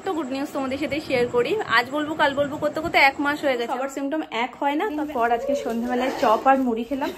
ছোট্ট good news তোমাদের সাথে শেয়ার করি। আজ বলবো কাল বলবো করতে করতে 1 মাস হয়ে গেছে। আবার সিমটম এক হয় না। তারপর আজকে সন্ধ্যাবেলায় চপ আর মুড়ি খেলাম।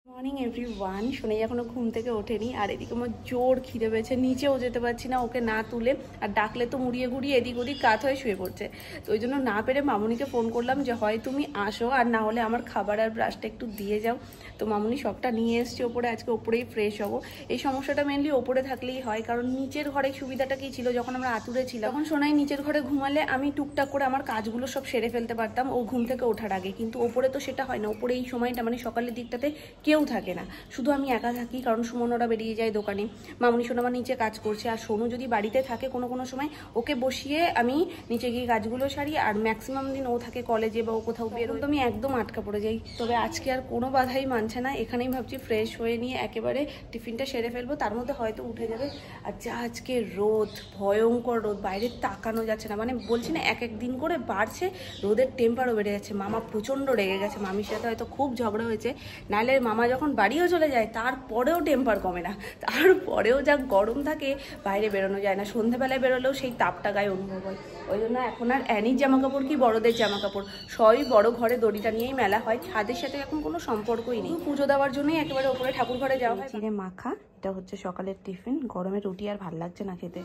Morning everyone. সোনাই এখনো ঘুম থেকে ওঠেনি, আর এদিকে আমার জোর খিদে পেয়েছে, নিচেও যেতে পারছি না ওকে না তুলে, আর ডাকলে তো মুড়িয়ে ঘুরিয়ে এদিক ওদিক কাত হয়ে শুয়ে পড়ছে। তো ওই জন্য না পেরে মামুনিকে ফোন করলাম যে হয় তুমি আসো, আর না হলে আমার খাবার আর ব্রাশটা একটু দিয়ে যাও। তো মামুনি সবটা নিয়ে এসছে ওপরে, আজকে ওপরেই ফ্রেশ হবো। এই সমস্যাটা মেনলি ওপরে থাকলেই হয়, কারণ নিচের ঘরে সুবিধাটা কি ছিল, যখন আমরা আতুরে ছিলাম তখন সোনাই নিচের ঘরে ঘুমালে আমি টুকটাক করে আমার কাজগুলো সব সেরে ফেলতে পারতাম ও ঘুম থেকে ওঠার আগে, কিন্তু ওপরে তো সেটা হয় না। ওপরে এই সময়টা মানে সকালের দিকটাতে কেউ থাকে না, শুধু আমি একা থাকি, কারণ সুমন ওরা বেরিয়ে যায় দোকানে, মামুনি সোনা আমার নিচে কাজ করছে, আর সোনু যদি বাড়িতে থাকে কোনো কোনো সময় ওকে বসিয়ে আমি নিচে গিয়ে কাজগুলো সারি, আর ম্যাক্সিমাম দিন ও থাকে কলেজে বা ও কোথাও বেরোয়, তো আমি একদম আটকা পড়ে যাই। তবে আজকে আর কোনো বাধাই মানছে না, এখানেই ভাবছি ফ্রেশ হয়ে নিয়ে একেবারে টিফিনটা সেরে ফেলবো, তার মধ্যে হয়তো উঠে যাবে। আর যা আজকে রোদ, ভয়ঙ্কর রোদ, বাইরে তাকানো যাচ্ছে না, মানে বলছি না এক এক দিন করে বাড়ছে, রোদের টেম্পারও বেড়ে যাচ্ছে। মামা প্রচণ্ড রেগে গেছে, মামির সাথে হয়তো খুব ঝগড়া হয়েছে, নাহলে মামা যখন বাড়িও চলে যায় তারপরেও টেম্পার কমে না, তারপরেও যা গরম থাকে, বাইরে বেরোনো যায় না। সন্ধ্যেবেলায় বেরোলেও সেই তাপটা গায়ে অনুভব হয়। ওই জন্য এখন আর অ্যানির জামা কাপড় কি বড়দের জামা কাপড় সবই বড় ঘরে দড়িটা নিয়েই মেলা হয়, ছাদের সাথে এখন কোনো সম্পর্কই নেই। পুজো দেওয়ার জন্যই একেবারে ওপরে ঠাকুর ঘরে যাওয়া হয়। চিড়ে মাখা, এটা হচ্ছে সকালের টিফিন। গরমে রুটি আর ভাল লাগছে না খেতে।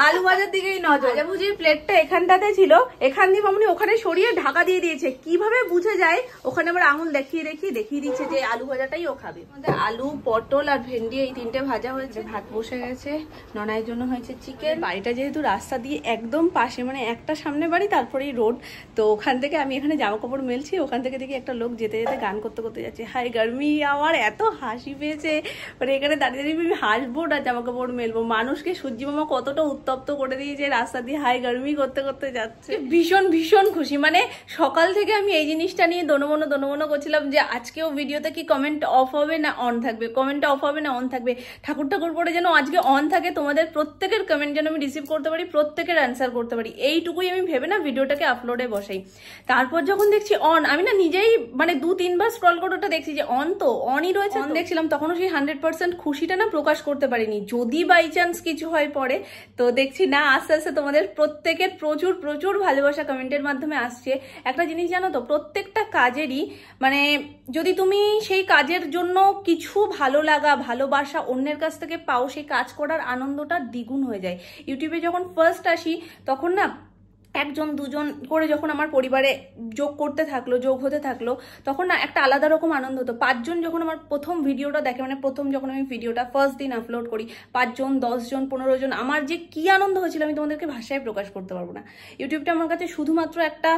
আলু ভাজার দিকেই নজর। বুঝি প্লেটটা এখানটাতে ছিল, এখান দিয়ে মামুনি ওখানে সরিয়ে ঢাকা দিয়ে দিয়েছে। কিভাবে বুঝে যায়, ওখানে আবার আঙুল দেখিয়ে দিচ্ছে যে আলু ভাজাটাই ও খাবে। আলু, পটল আর ভেন্ডি এই তিনটে ভাজা হয়েছে, ভাত বসে গেছে, ননাইয়ের জন্য হয়েছে চিকেন। বাড়িটা যেহেতু রাস্তা দিয়ে একদম পাশে, মানে একটা সামনে বাড়ি তারপরেই রোড, তো ওখান থেকে আমি এখানে জামা কাপড় মেলছি, ওখান থেকে দেখি একটা লোক যেতে যেতে গান করতে করতে যাচ্ছে, হাই গার্মি। আমার এত হাসি পেয়েছে, মানে এখানে দাঁড়িয়ে দাঁড়িয়ে আমি হাসবো না জামা কাপড় মেলবো। মানুষকে সূর্যি মামা কতটা উত্তপ্ত করে দিয়েছে, রাস্তা দিয়ে হাই গার্মি করতে করতে যাচ্ছে। ভীষণ ভীষণ খুশি, মানে সকাল থেকে আমি এই জিনিসটা নিয়ে দনমনো করছিলাম যে আজকেও ভিডিওতে কি কমেন্ট অফ হবে না অন থাকবে, কমেন্টটা অফ হবে না অন থাকবে। ঠাকুর পরে যেন আজকে অন থাকে, তোমাদের প্রত্যেকের কমেন্ট যেন আমি রিসিভ করতে পারি, প্রত্যেকের অ্যান্সার করতে পারি, এইটুকুই আমি ভেবে না ভিডিওটাকে আপলোডে বসাই। তারপর যখন দেখছি অন, আমি না নিজেই মানে 2-3 বার স্ক্রল করে ওটা দেখছি যে অন, তো অনই রয়েছে। অন দেখছিলাম তখনও সেই 100% খুশিটা না প্রকাশ করতে পারিনি, যদি বাই চান্স কিছু হয় পরে। তো দেখছি না আস্তে আস্তে তোমাদের প্রত্যেকের প্রচুর প্রচুর ভালোবাসা কমেন্টের মাধ্যমে আসছে। একটা জিনিস জানো তো, প্রত্যেকটা কাজেরই মানে যদি তুমি সেই কাজের জন্য কিছু ভালো লাগা, ভালোবাসা অন্যের কাছ থেকে পাও, সেই কাজ করার আনন্দটা দ্বিগুণ হয়ে যায়। ইউটিউবে যখন ফার্স্ট আসি তখন না 1-2 করে যখন আমার পরিবারে যোগ হতে থাকলো তখন না একটা আলাদা রকম আনন্দ হতো। 5 জন যখন আমার প্রথম ভিডিওটা দেখে, মানে প্রথম যখন আমি ভিডিওটা ফার্স্ট দিন আপলোড করি, 5 জন, 10 জন, 15 জন, আমার যে কি আনন্দ হয়েছিল আমি তোমাদেরকে ভাষায় প্রকাশ করতে পারবো না। ইউটিউবটা আমার কাছে শুধুমাত্র একটা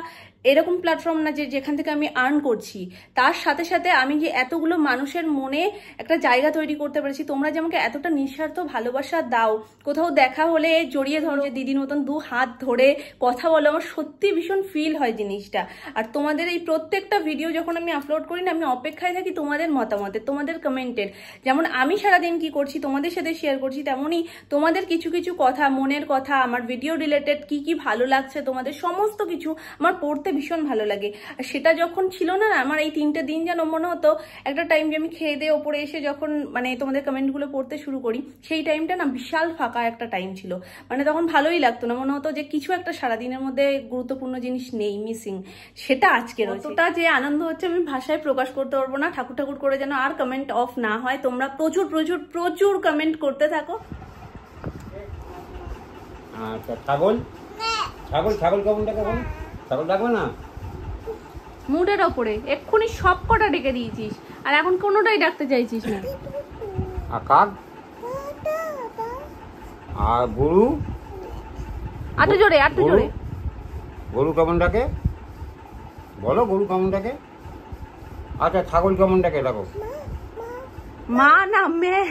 এরকম প্ল্যাটফর্ম না যে যেখান থেকে আমি আর্ন করছি, তার সাথে সাথে আমি যে এতগুলো মানুষের মনে একটা জায়গা তৈরি করতে পেরেছি। তোমরা যে আমাকে এতটা নিঃস্বার্থ ভালোবাসা দাও, কোথাও দেখা হলে জড়িয়ে ধরো, যে দিদির মতন 2 হাত ধরে কথা বলো, আমার সত্যি ভীষণ ফিল হয় জিনিসটা। আর তোমাদের এই প্রত্যেকটা ভিডিও যখন আমি আপলোড করি না, আমি অপেক্ষায় থাকি তোমাদের মতামতের, তোমাদের কমেন্টের। যেমন আমি সারাদিন কি করছি তোমাদের সাথে শেয়ার করছি, তেমনই তোমাদের কিছু কিছু কথা, মনের কথা, আমার ভিডিও রিলেটেড কি কি ভালো লাগছে তোমাদের, সমস্ত কিছু আমার পড়তে ভীষণ ভালো লাগে। আর সেটা যখন ছিল না, আমার এই 3টে দিন যেন মনে হতো একটা টাইম যে আমি খেয়ে দিয়ে ওপরে এসে যখন মানে তোমাদের কমেন্টগুলো পড়তে শুরু করি, সেই টাইমটা না বিশাল ফাঁকা একটা টাইম ছিল। মানে তখন ভালোই লাগতো না, মনে হতো যে কিছু একটা সারাদিনের মধ্যে গুরুত্বপূর্ণ জিনিস নেই, মিসিং। সেটা আজকে রয়েছেটা যে আনন্দ হচ্ছে আমি ভাষায় প্রকাশ করতে পারবো না। ঠাকুর করে যেন আর কমেন্ট অফ না হয়, তোমরা প্রচুর প্রচুর প্রচুর কমেন্ট করতে থাকো। আচ্ছা, ছাগল কেমনটাকে বলো, ছাগল ডাকবে না মুডের ওপরে এক্ষুনি সব কটা ডেকে দিয়েছিস, আর এখন কোনোটাই ডাকতে চাইছিস না। আর কাক আর গরু, আটু জোরে গরু কেমন ডাকে বলো, গরু কেমন ডাকে? আচ্ছা, ছাগল কেমন ডাকে ডাকো। মা না মেয়ে।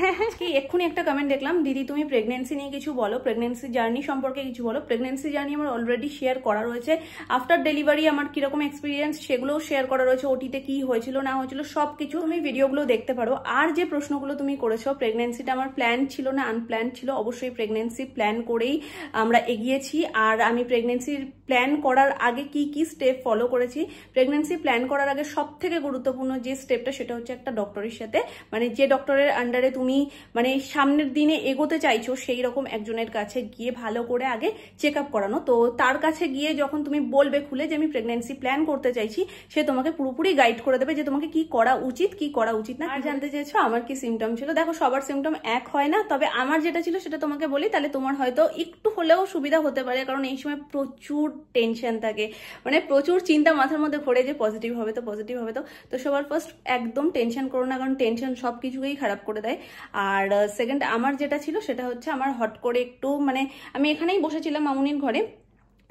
এক্ষুনি একটা কমেন্ট দেখলাম, দিদি তুমি প্রেগনেন্সি নিয়ে কিছু বলো, প্রেগনেন্সি জার্নি সম্পর্কে কিছু বলো। প্রেগনেন্সি জার্নি আমার অলরেডি শেয়ার করা রয়েছে, আফটার ডেলিভারি আমার কিরকম এক্সপিরিয়েন্স সেগুলোও শেয়ার করা রয়েছে, ওটিতে কি হয়েছিল না হয়েছিল সবকিছু তুমি ভিডিওগুলো দেখতে পারো। আর যে প্রশ্নগুলো তুমি করেছো, প্রেগনেন্সিটা আমার প্ল্যান ছিল না আনপ্ল্যান ছিল, অবশ্যই প্রেগনেন্সি প্ল্যান করেই আমরা এগিয়েছি। আর আমি প্রেগনেন্সির প্ল্যান করার আগে কি কি স্টেপ ফলো করেছি, প্রেগনেন্সি প্ল্যান করার আগে সব থেকে গুরুত্বপূর্ণ যে স্টেপটা সেটা হচ্ছে একটা ডক্টরের সাথে, মানে যে ডক্টরের আন্ডারে তুমি মানে সামনের দিনে এগোতে চাইছো সেই রকম একজনের কাছে গিয়ে ভালো করে আগে চেক আপ করানো। তো তার কাছে গিয়ে যখন তুমি বলবে খুলে যে আমি প্রেগনেন্সি প্ল্যান করতে চাইছি, সে তোমাকে পুরোপুরি গাইড করে দেবে যে তোমাকে কি করা উচিত কি করা উচিত না। আর জানতে চেয়েছো আমার কি সিমটম ছিল, দেখো সবার সিমটম এক হয় না, তবে আমার যেটা ছিল সেটা তোমাকে বলি, তাহলে তোমার হয়তো একটু হলেও সুবিধা হতে পারে। কারণ এই সময় প্রচুর টেনশন থাকে, মানে প্রচুর চিন্তা মাথার মধ্যে ঘোরে যে পজিটিভ হবে তো পজিটিভ হবে তো। তো সবার ফার্স্ট একদম টেনশন করো না, কারণ টেনশন সব কিছুকেই খারাপ করে দেয়। আর সেকেন্ড আমার যেটা ছিল সেটা হচ্ছে আমার হট করে একটু মানে আমি এখানেই বসেছিলাম মামুনির ঘরে,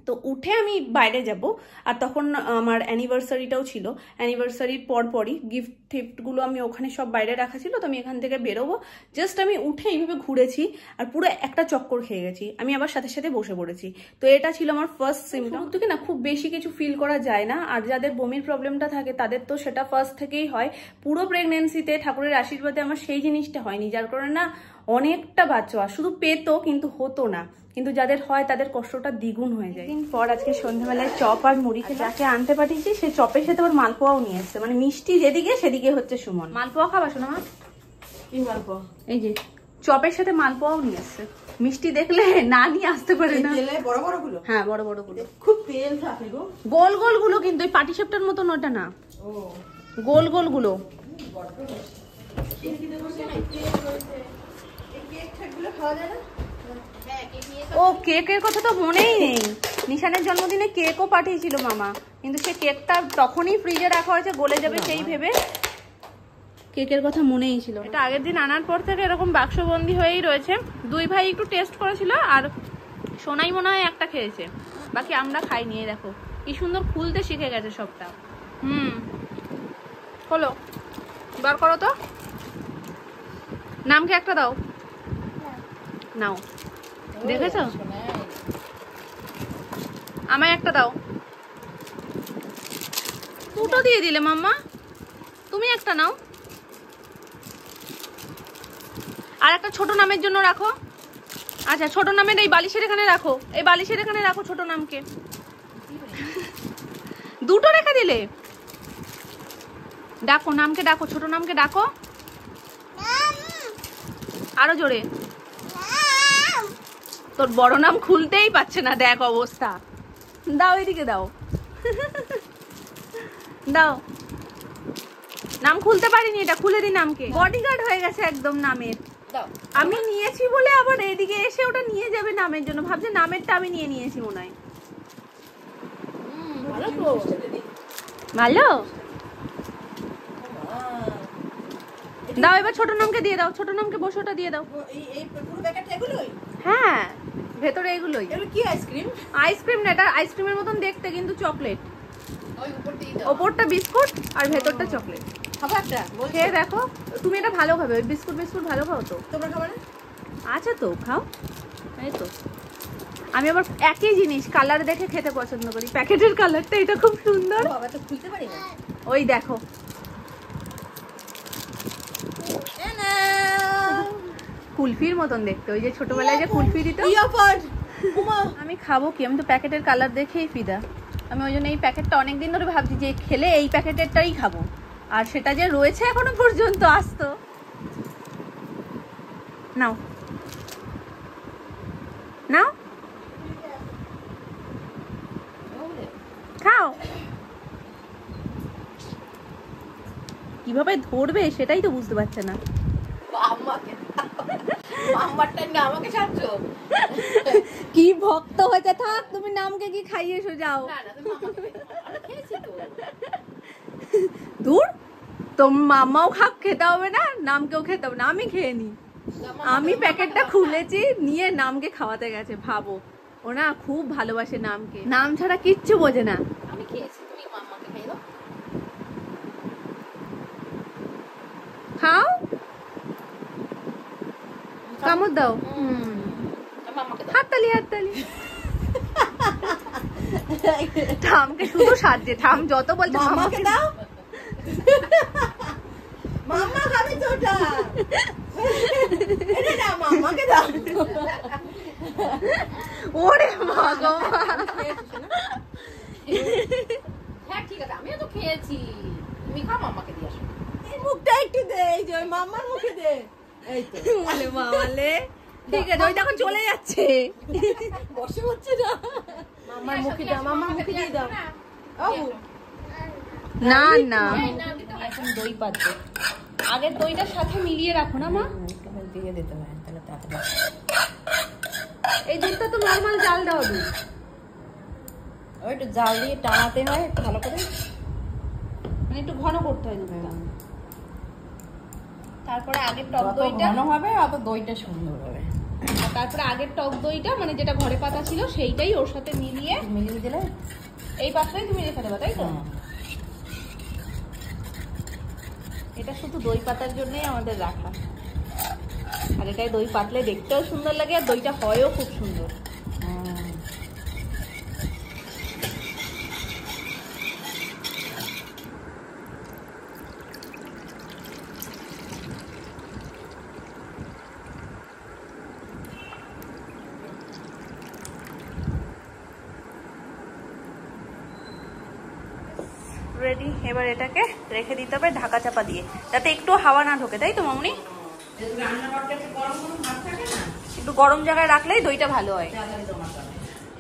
তো উঠে আমি বাইরে যাব, আর তখন আমার অ্যানিভার্সারিটাও ছিল। অ্যানিভার্সারির পরপরই গিফট টিফটগুলো আমি ওখানে সব বাইরে রাখা ছিল, তো আমি এখান থেকে বেরোবো। জাস্ট আমি উঠে এইভাবে ঘুরেছি আর পুরো একটা চক্কর খেয়ে গেছি, আমি আবার সাথে সাথে বসে পড়েছি। তো এটা ছিল আমার ফার্স্ট সিমটম। থেকে না খুব বেশি কিছু ফিল করা যায় না, আর যাদের বমির প্রবলেমটা থাকে তাদের তো সেটা ফার্স্ট থেকেই হয়। পুরো প্রেগনেন্সিতে ঠাকুরের আশীর্বাদে আমার সেই জিনিসটা হয়নি, যার কারণে না অনেকটা বাচ্চা শুধু পেতো কিন্তু হতো না, কিন্তু যাদের হয় তাদের কষ্টটা দ্বিগুণ হয়ে যায়। দিন পর আজকে সন্ধ্যাবেলায় চপ আর মুড়ি খেয়ে যাকে আনতে পাঠিয়েছি সে চপের সাথে আবার মালপোয়াও নিয়ে এসছে, মানে মিষ্টি যেদিকে সেদিকে হচ্ছে সুমন। মালপোয়া খাবা শোনা মা? কি মালপোয়া? এই যে চপের সাথে মালপোয়াও নিয়ে এসছে। মিষ্টি দেখলে না নিয়ে আসতে পারে না। বড় বড় গুলো? হ্যাঁ বড় বড় গুলো, খুব তেল থাকে গো। গোল গোল গুলো, কিন্তু ওই পাটিসাপটার মতন ওটা না, গোল গোল গুলো। ও কেকের কথা তো মনেই নেই, নিশানের জন্মদিনে কেকও পাঠিয়েছিল মামা, কিন্তু সে কেকটা তখনই ফ্রিজে রাখা হয়েছে গলে যাবে সেই ভেবে, কেকের কথা মনেই ছিল। এটা আগের দিন আনার পর থেকে এরকম বাক্সবন্দি হয়েই রয়েছে। দুই ভাই একটু টেস্ট করেছিল আর সোনাই মনে হয় একটা খেয়েছে, বাকি আমরা খাইনি। দেখো কি সুন্দর খুলতে শিখে গেছে সবটা। হলো বার করো তো, নামকে একটা দাও, নাও দেখেছো, আমায় একটা দাও। দুটো দিয়ে দিলে মাম্মা, তুমি একটা নাও, আর একটা ছোট নামের জন্য রাখো। আচ্ছা ছোট নামের এই বালিশের এখানে রাখো, এই বালিশের এখানে রাখো ছোট নামকে। দুটো রেখে দিলে, ডাকো নামকে, ডাকো ছোট নামকে ডাকো আরো জোরে। তোর বড় নাম খুলতেই পারছে না, দেখ অবস্থা। দাও এদিকে দাও, দাও। নাম খুলতে পারিনি, এটা খুলে দি নামকে। বডিগার্ড হয়ে গেছে একদম নামের। আমি নিয়েছি বলে আবার এদিকে এসে ওটা নিয়ে যাবে নামের জন্য, ভাবছে নামেরটা আমি নিয়ে নিয়েছি মনে হয়। ভালো দাও, এবার ছোট নামকে দিয়ে দাও, ছোট নামকে বসে ওটা দিয়ে দাও। হ্যাঁ ভেতরে এগুলোই। কি আইসক্রিম? আইসক্রিম না, এটা আইসক্রিমের মতন দেখতে কিন্তু চকলেট, ওপরটা বিস্কুট আর ভেতরটা চকলেট। খেয়ে দেখো, তুমি এটা ভালো খাবে, ওই বিস্কুট বিস্কুট ভালো খাও তো তোমরা খাবে না? আচ্ছা তো খাও। এই তো আমি আবার একই জিনিস কালার দেখে খেতে পছন্দ করি, প্যাকেটের কালারটা এটা খুব সুন্দর। বাবা তো খুলতে পারি না। ওই দেখো কুলফির মতন দেখতে, ওই যে ছোটবেলায় যে কুলফি দিত। আমি খাবো কি, আমি তো প্যাকেটের কালার দেখেই ফিদা। আমি ওই জন্য এই প্যাকেটটা অনেকদিন ধরে ভাবছি যে খেলে এই প্যাকেটেরটাই খাবো, আর সেটা যে রয়েছে এখনো পর্যন্ত আসতো। নাও নাও খাও। কিভাবে ধরবে সেটাই তো বুঝতে পারছে না। কি ভক্ত হয়েছে, থাক তুমি নামকে কি খাইয়েছো যাও। দূর, তোমার মামাও খাক, খেতে হবে না, নামকেও খেতে হবে না, আমি খেয়ে নি। আমি প্যাকেটটা খুলেছি নিয়ে নামকে খাওয়াতে গেছে। ভাবো, ও না খুব ভালোবাসে নামকে, নাম ছাড়া কিচ্ছু বোঝে না। আমি খেয়েছি, তুমি মাম্মাকে খাইয়ে দাও। খাও, কামড় দাও। হাততালি হাততালি। ঠামকে শুধু সাজছে, ঠাম যত বলছে মাম্মাকে দাও। মাম্মা খাবে তো ওটা। এটা দাও, মাম্মাকে দাও। ওরে ভগবান। হ্যাঁ ঠিক আছে, আমিও তো খেয়েছি। তুমি খাও, মাম্মাকে দিয়ে আসো। এই মুখটা একটু দে, এই যে মাম্মার মুখে এই তো বলে মামালে ঠিক আছে, ওই দেখো চলে যাচ্ছে। বসে হচ্ছে না। মামার মুখে দাও, মামার মুখে দিয়ে দাও। না না এখন দই পাচ্ছে, আগের দইটার সাথে মিলিয়ে রাখো না মা, দিয়ে দিতে হয় তাহলে তাড়াতাড়ি। এই দুধটা তো নরমাল জাল দেওয়া দুধ, ওই একটু জাল দিয়ে টানাতে হয় একটু ভালো করে, মানে একটু ঘন করতে হয় দুধটা। তারপরে আগের টক যত দইটা, ঘন হবে অত দইটা সুন্দর হবে। আর তারপরে আগের টক দইটা মানে যেটা ঘরে পাতা ছিল সেইটাই ওর সাথে মিলিয়ে মিলিয়ে দিলে এই পাত্রে তুমি রেখে দেবে, তাই তো? এটা শুধু দই পাতার জন্যই আমাদের রাখা, আর এটাই দই পাতলে দেখতেও সুন্দর লাগে আর দইটা হয়ও খুব সুন্দর। রেডি, এবার এটাকে রেখে দিতে হবে ঢাকা চাপা দিয়ে, যাতে একটু হাওয়া না ঢোকে, তাই তো মামনি? একটু গরম জায়গায় রাখলেই দইটা ভালো হয়।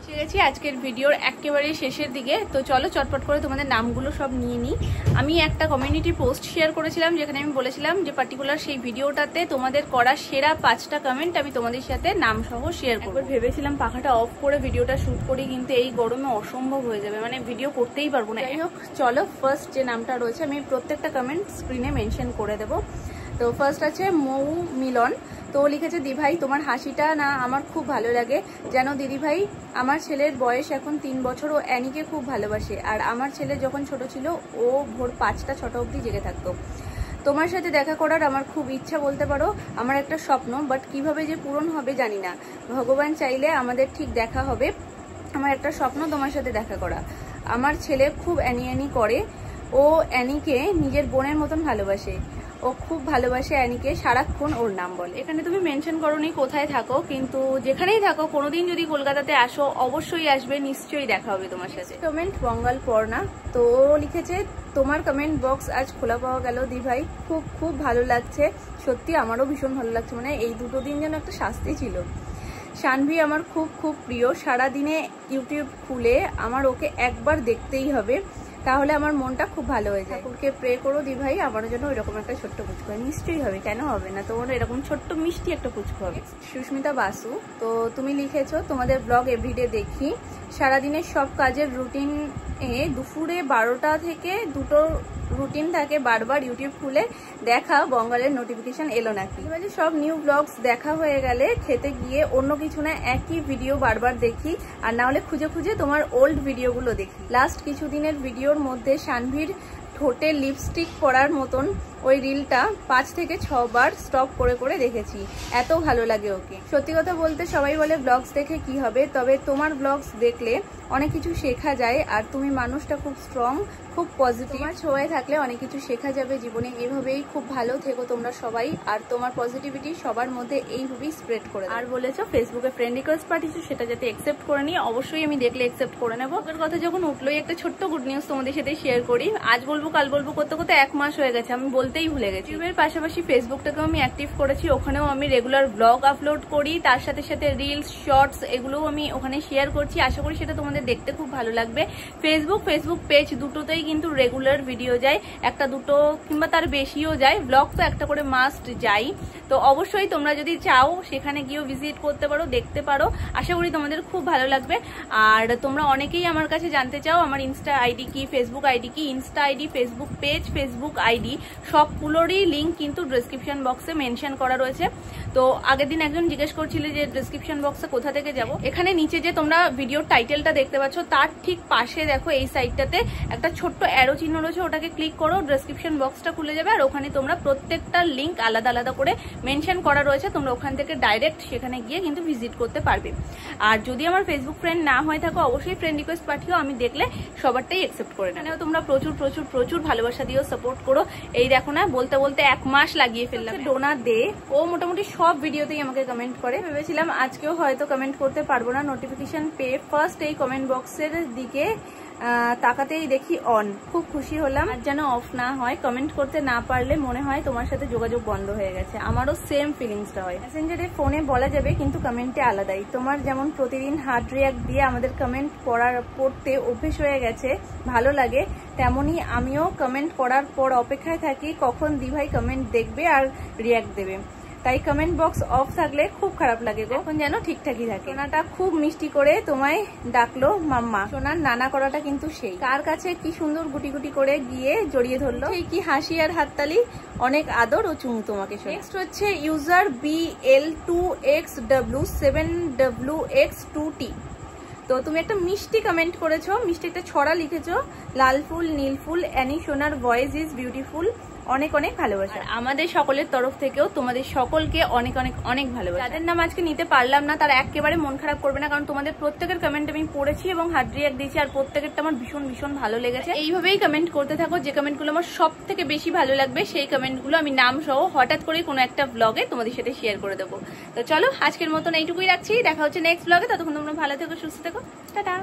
এসে গেছি আজকের ভিডিওর একেবারে শেষের দিকে, তো চলো চটপট করে তোমাদের নামগুলো সব নিয়ে নিই। আমি একটা কমিউনিটি পোস্ট শেয়ার করেছিলাম যেখানে আমি বলেছিলাম যে পার্টিকুলার সেই ভিডিওটাতে তোমাদের করা সেরা 5টা কমেন্ট আমি তোমাদের সাথে নাম সহ শেয়ার করব। ভেবেছিলাম পাখাটা অফ করে ভিডিওটা শুট করি, কিন্তু এই গরমে অসম্ভব হয়ে যাবে, মানে ভিডিও করতেই পারবো না। যাই হোক চলো, ফার্স্ট যে নামটা রয়েছে আমি প্রত্যেকটা কমেন্ট স্ক্রিনে মেনশন করে দেবো। তো ফার্স্ট আছে মৌ মিলন, তো লিখেছে দিভাই তোমার হাসিটা না আমার খুব ভালো লাগে, যেন দিদিভাই আমার ছেলের বয়স এখন 3 বছর, ও অ্যানিকে খুব ভালোবাসে, আর আমার ছেলে যখন ছোট ছিল ও ভোর 5টা 6টা অবধি জেগে থাকতো। তোমার সাথে দেখা করার আমার খুব ইচ্ছা, বলতে পারো আমার একটা স্বপ্ন, বাট কিভাবে যে পূরণ হবে জানি না, ভগবান চাইলে আমাদের ঠিক দেখা হবে। আমার একটা স্বপ্ন তোমার সাথে দেখা করা। আমার ছেলে খুব অ্যানি করে, ও অ্যানিকে নিজের বোনের মতন ভালোবাসে, ও খুব ভালোবাসে অ্যানিকে, সারাক্ষণ ওর নাম বলে। এখানে তুমি মেনশন করোনি কোথায় থাকো, কিন্তু যেখানেই থাকো কোনোদিন যদি কলকাতাতে আসো অবশ্যই আসবে, নিশ্চয়ই দেখা হবে তোমার সাথে। কমেন্ট বঙ্গাল পর্ণা, তো লিখেছে তোমার কমেন্ট বক্স আজ খোলা পাওয়া গেল দিভাই, খুব খুব ভালো লাগছে, সত্যি আমারও ভীষণ ভালো লাগছে, মানে এই 2 দিন যেন একটা শাস্তি ছিল। শানভি আমার খুব খুব প্রিয়, সারাদিনে ইউটিউব খুলে আমার ওকে একবার দেখতেই হবে, তাহলে আমার মনটা খুব ভালো হয়ে যায়। ঠাকুরকে প্রে করো দিভাই আমার জন্য ওইরকম একটা ছোট্ট পুচকু হয়। নিশ্চয়ই হবে, কেন হবে না, তোমার এরকম ছোট্ট মিষ্টি একটা পুচকু হবে। সুস্মিতা বাসু, তো তুমি লিখেছো তোমাদের ব্লগ এভরিডে দেখি, সারাদিনের সব কাজের রুটিন দুপুরে 12টা থেকে 2টো রুটিন থাকে, বারবার ইউটিউব খুলে দেখা বঙ্গালের নোটিফিকেশন এলো নাকি। সব নিউ ব্লগস দেখা হয়ে গেলে খেতে গিয়ে অন্য কিছু না একই ভিডিও বারবার দেখি, আর না হলে খুঁজে খুঁজে তোমার ওল্ড ভিডিওগুলো দেখি। লাস্ট কিছুদিনের ভিডিওর মধ্যে শানভীর ঠোঁটে লিপস্টিক পরার মতন ওই রিলটা 5 থেকে 6 বার স্টপ করে করে দেখেছি, এত ভালো লাগে ওকে। সত্যি কথা বলতে সবাই বলে ব্লগস দেখে কি হবে, তবে তোমার ব্লগস দেখলে অনেক কিছু শেখা যায়, আর তুমি মানুষটা খুব স্ট্রং, খুব পজিটিভ, ছোঁয়ায় থাকলে অনেক কিছু শেখা যাবে জীবনে। এভাবেই খুব ভালো থেকো তোমরা সবাই, আর তোমার পজিটিভিটি সবার মধ্যে এইভাবেই স্প্রেড করে। আর বলেছো ফেসবুকে ফ্রেন্ড রিকোয়েস্ট পাঠিয়েছো, সেটা যাতে অ্যাকসেপ্ট করে নিই, অবশ্যই আমি দেখলে অ্যাকসেপ্ট করে নেবো। ওর কথা যখন উঠলোই একটা ছোট্ট গুড নিউজ তোমাদের সাথে শেয়ার করি। আজ বলবো কাল বলবো করতে করতে 1 মাস হয়ে গেছে, আমি বলতেই ভুলে গেছি। ইউটিউবের পাশাপাশি ফেসবুকটাকেও আমি অ্যাক্টিভ করেছি, ওখানেও আমি রেগুলার ব্লগ আপলোড করি, তার সাথে সাথে রিলস শর্টস এগুলোও আমি ওখানে শেয়ার করছি। আশা করি সেটা তোমাদের দেখতে খুব ভালো লাগবে। ফেসবুক পেজ দুটোতেই কিন্তু রেগুলার ভিডিও যায়, 1-2 কিংবা তার বেশিও যায়, ব্লগ তো একটা করে মাস্ট যাই। তো অবশ্যই তোমরা যদি চাও সেখানে গিয়েও ভিজিট করতে পারো, দেখতে পারো, আশা করি তোমাদের খুব ভালো লাগবে। আর তোমরা অনেকেই আমার কাছে জানতে চাও আমার ইনস্টা আইডি কি, ফেসবুক আইডি কি। Insta ID, Facebook page, Facebook ID সবগুলোরই লিঙ্ক কিন্তু ডেসক্রিপশন বক্সে মেনশন করা রয়েছে। তো আগের দিন একজন জিজ্ঞেস করছিল যে ডেসক্রিপশন বক্সে কোথা থেকে যাব। এখানে নিচে যে তোমরা ভিডিওর টাইটেলটা দেখতে পাচ্ছ তার ঠিক পাশে দেখো এই সাইডটাতে একটা ছোট্ট অ্যারো চিহ্ন রয়েছে, ওটাকে ক্লিক করো, ডেসক্রিপশন বক্সটা খুলে যাবে, আর ওখানে তোমরা প্রত্যেকটা লিঙ্ক আলাদা আলাদা করে মেনশন করা রয়েছে, তোমরা ওখান থেকে ডাইরেক্ট সেখানে গিয়ে কিন্তু ভিজিট করতে পারবে। আর যদি আমার ফেসবুক ফ্রেন্ড না হয়ে থাকো অবশ্যই ফ্রেন্ড রিকোয়েস্ট পাঠিও, আমি দেখলে সবারটাই অ্যাকসেপ্ট করে নেও। তোমরা প্রচুর প্রচুর প্রচুর ভালোবাসা দিও, সাপোর্ট করো। এই দেখো না, বলতে বলতে 1 মাস লাগিয়ে ফেললাম। ডোনা দে, ও মোটামুটি সব ভিডিওতেই আমাকে কমেন্ট করে, ভেবেছিলাম আজকেও হয়তো কমেন্ট করতে পারবো না, নোটিফিকেশন পেয়ে ফার্স্ট এই কমেন্ট বক্সের দিকে তাকাতেই দেখি অন, খুব খুশি হলাম। আর যেন অফ না হয়, কমেন্ট করতে না পারলে মনে হয় তোমার সাথে যোগাযোগ বন্ধ হয়ে গেছে। আমারও সেম ফিলিংসটা হয়। মেসেঞ্জারে ফোনে বলা যাবে, কিন্তু কমেন্টে আলাদাই। তোমার যেমন প্রতিদিন হার্ট রিয়াক্ট দিয়ে আমাদের কমেন্ট পড়তে অভ্যেস হয়ে গেছে, ভালো লাগে, তেমনই আমিও কমেন্ট পড়ার পর অপেক্ষায় থাকি কখন দিভাই কমেন্ট দেখবে আর রিয়াক্ট দেবে। তাই কমেন্ট বক্স অফ থাকলে খুব খারাপ লাগে গো, এখন যেন ঠিকঠাকই থাকে। সোনাটা খুব মিষ্টি করে তোমায় ডাকলো মাম্মা। সোনার নানা করাটা কিন্তু সেই, কার কাছে কি সুন্দর গুটি গুটি করে গিয়ে জড়িয়ে ধরলো, সেই কি হাসি আর হাততালি, অনেক আদর ও চুমু তোমাকে। নেক্সট হচ্ছে ইউজার BL2X7WX2T। তো তুমি একটা মিষ্টি কমেন্ট করেছো, মিষ্টি একটা ছড়া লিখেছো, লাল ফুল নীল ফুল, অ্যানি সোনার ভয়েস ইজ বিউটিফুল, অনেক অনেক ভালোবাসা। আমাদের সকলের তরফ থেকেও তোমাদের সকলকে অনেক অনেক অনেক ভালোবাসা। যাদের নাম আজকে নিতে পারলাম না তারা একেবারে মন খারাপ করবে না, কারণ তোমাদের প্রত্যেকের কমেন্ট আমি পড়েছি এবং হার্ট রিয়াক্ট দিয়েছি, আর প্রত্যেকেরটা আমার ভীষণ ভীষণ ভালো লেগেছে। এইভাবেই কমেন্ট করতে থাকো, যে কমেন্টগুলো আমার সব থেকে বেশি ভালো লাগবে সেই কমেন্টগুলো আমি নাম সহ হঠাৎ করে কোনো একটা ব্লগে তোমাদের সাথে শেয়ার করে দেবো। তো চলো আজকের মতন এইটুকুই রাখছি, দেখা হচ্ছে নেক্সট ব্লগে। ততক্ষণ তোমরা ভালো থেকো, সুস্থ থেকো, টাটা।